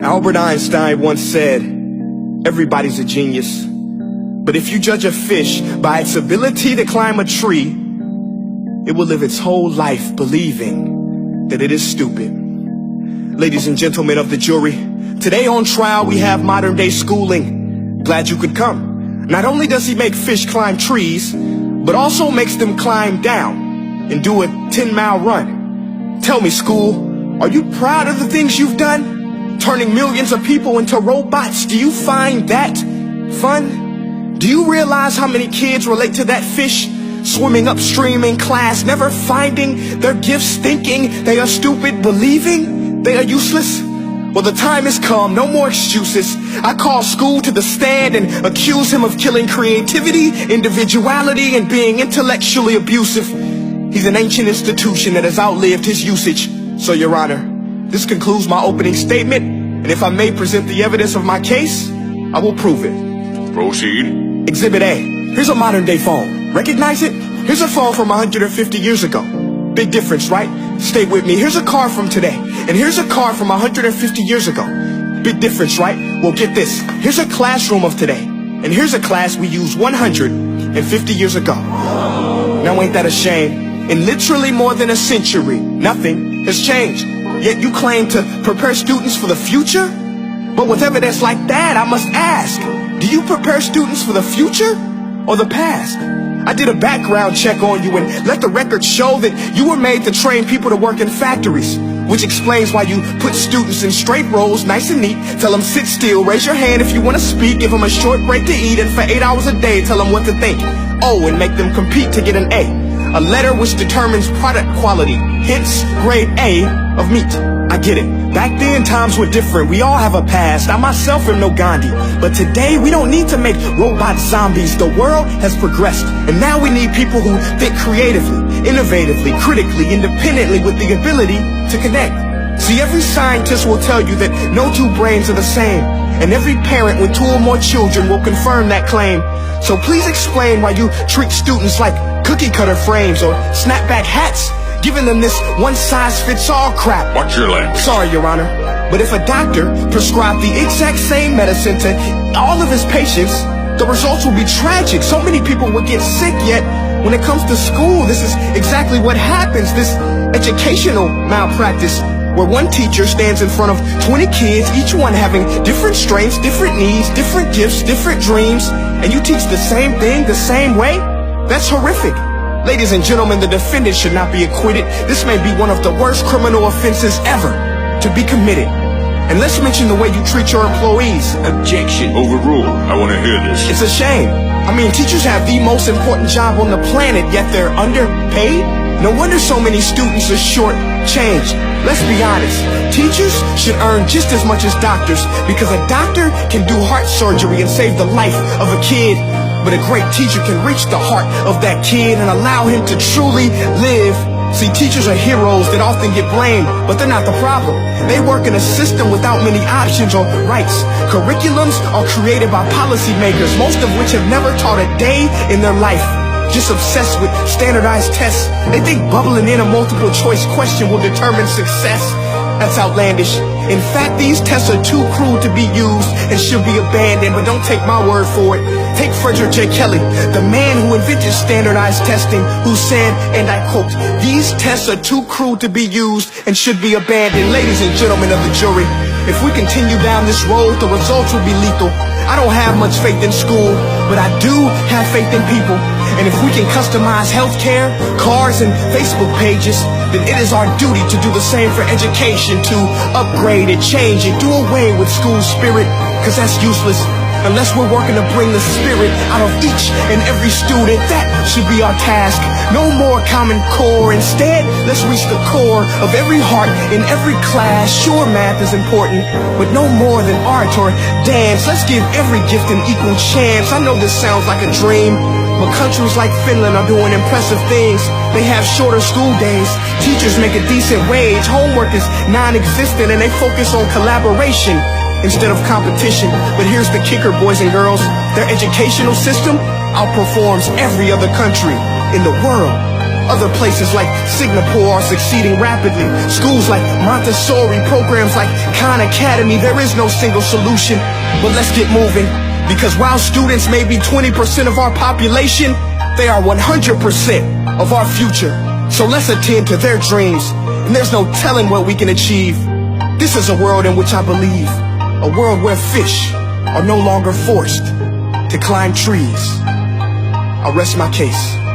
Albert Einstein once said, everybody's a genius. But if you judge a fish by its ability to climb a tree, it will live its whole life believing that it is stupid. Ladies and gentlemen of the jury, today on trial we have modern day schooling. Glad you could come. Not only does he make fish climb trees, but also makes them climb down and do a 10-mile run. Tell me, school, are you proud of the things you've done? Turning millions of people into robots, do you find that fun? Do you realize how many kids relate to that fish? Swimming upstream in class, never finding their gifts, thinking they are stupid, believing they are useless? Well, the time has come, no more excuses. I call school to the stand and accuse him of killing creativity, individuality, and being intellectually abusive. He's an ancient institution that has outlived his usage. So, Your Honor, this concludes my opening statement, and if I may present the evidence of my case, I will prove it. Proceed. Exhibit A. Here's a modern day phone. Recognize it? Here's a phone from 150 years ago. Big difference, right? Stay with me. Here's a car from today, and here's a car from 150 years ago. Big difference, right? Well, get this. Here's a classroom of today, and here's a class we used 150 years ago. Now ain't that a shame? In literally more than a century, nothing has changed. Yet you claim to prepare students for the future? But with evidence like that, I must ask, do you prepare students for the future or the past? I did a background check on you and let the record show that you were made to train people to work in factories, which explains why you put students in straight rows, nice and neat, tell them sit still, raise your hand if you want to speak, give them a short break to eat, and for 8 hours a day tell them what to think. Oh, and make them compete to get an A. A letter which determines product quality, hence grade A of meat. I get it. Back then, times were different. We all have a past. I myself am no Gandhi. But today, we don't need to make robot zombies. The world has progressed. And now we need people who think creatively, innovatively, critically, independently, with the ability to connect. See, every scientist will tell you that no two brains are the same. And every parent with 2 or more children will confirm that claim. So please explain why you treat students like cookie cutter frames or snapback hats, giving them this one-size-fits-all crap. Watch your language. Sorry, Your Honor, but if a doctor prescribed the exact same medicine to all of his patients, the results will be tragic. So many people will get sick, yet when it comes to school, this is exactly what happens. This educational malpractice, where one teacher stands in front of 20 kids, each one having different strengths, different needs, different gifts, different dreams, and you teach the same thing the same way? That's horrific. Ladies and gentlemen, the defendant should not be acquitted. This may be one of the worst criminal offenses ever to be committed. And let's mention the way you treat your employees. Objection. Overruled. I want to hear this. It's a shame. I mean, teachers have the most important job on the planet, yet they're underpaid? No wonder so many students are short-changed. Let's be honest. Teachers should earn just as much as doctors, because a doctor can do heart surgery and save the life of a kid. But a great teacher can reach the heart of that kid and allow him to truly live. See, teachers are heroes that often get blamed, but they're not the problem. They work in a system without many options or rights. Curriculums are created by policymakers, most of which have never taught a day in their life. Just obsessed with standardized tests. They think bubbling in a multiple choice question will determine success. That's outlandish. In fact, these tests are too cruel to be used and should be abandoned, but don't take my word for it. Take Frederick J. Kelly, the man who invented standardized testing, who said, and I quote, "These tests are too cruel to be used and should be abandoned." Ladies and gentlemen of the jury, if we continue down this road, the results will be lethal. I don't have much faith in school, but I do have faith in people. And if we can customize healthcare, cars, and Facebook pages, then it is our duty to do the same for education, to upgrade it, change it, do away with school spirit, because that's useless. Unless we're working to bring the spirit out of each and every student, that should be our task. No more Common Core. Instead, let's reach the core of every heart in every class. Sure, math is important, but no more than art or dance. Let's give every gift an equal chance. I know this sounds like a dream, but countries like Finland are doing impressive things. They have shorter school days. Teachers make a decent wage. Homework is non-existent, and they focus on collaboration instead of competition. But here's the kicker, boys and girls. Their educational system outperforms every other country in the world. Other places like Singapore are succeeding rapidly. Schools like Montessori, programs like Khan Academy. There is no single solution, but let's get moving. Because while students may be 20% of our population, they are 100% of our future. So let's attend to their dreams, and there's no telling what we can achieve. This is a world in which I believe, a world where fish are no longer forced to climb trees. I'll rest my case.